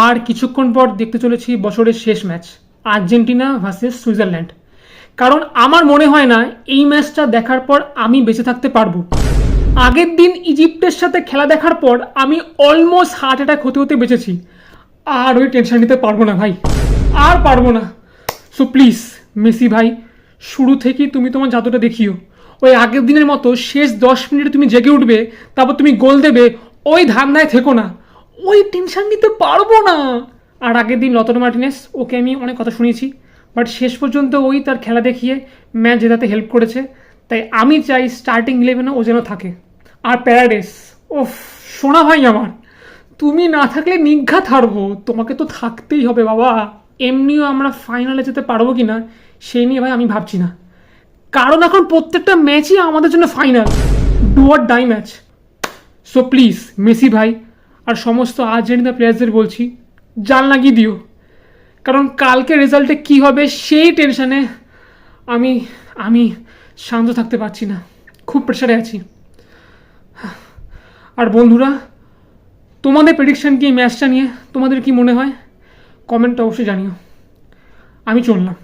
আর কিছুক্ষণ পর দেখতে চলেছি বছরের শেষ ম্যাচ, আর্জেন্টিনা ভার্সেস সুইজারল্যান্ড। কারণ আমার মনে হয় না এই ম্যাচটা দেখার পর আমি বেঁচে থাকতে পারবো। আগের দিন ইজিপ্টের সাথে খেলা দেখার পর আমি অলমোস্ট হার্ট অ্যাটাক হতে হতে বেঁচেছি। আর ওই টেনশন নিতে পারবো না ভাই, আর পারবো না। সো প্লিজ মেসি ভাই, শুরু থেকেই তুমি তোমার জাদুটা দেখিও। ওই আগের দিনের মতো শেষ 10 মিনিটে তুমি জেগে উঠবে, তারপর তুমি গোল দেবে, ওই ধান্দায় থেকো না। ওই টেনশন নিতে পারবো না। আর আগের দিন লতন মার্টিনেস, ওকে আমি অনেক কথা শুনিয়েছি, বাট শেষ পর্যন্ত ওই তার খেলা দেখিয়ে ম্যাচ জেতাতে হেল্প করেছে। তাই আমি চাই স্টার্টিং 11-এ ও যেন থাকে। আর প্যারাডাইস, ওফ সোনা ভাই আমার, তুমি না থাকলে নিঘাত হারবো। তোমাকে তো থাকতেই হবে বাবা। এমনিও আমরা ফাইনালে যেতে পারবো কি না সেই নিয়ে ভাই আমি ভাবছি না, কারণ এখন প্রত্যেকটা ম্যাচই আমাদের জন্য final, do or die match. So please Messi ভাই আর সমস্ত আর্জেন্টিনা প্লেয়ার্সদের বলছি, জাল লাগিয়ে দিও। কারণ কালকে রেজাল্টে কী হবে সেই টেনশানে আমি আমি শান্ত থাকতে পারছি না, খুব প্রেশারে আছি। আর বন্ধুরা, তোমাদের প্রেডিকশন কি এই ম্যাচটা নিয়ে? তোমাদের কি মনে হয়? কমেন্ট অবশ্যই জানিও। আমি চললাম।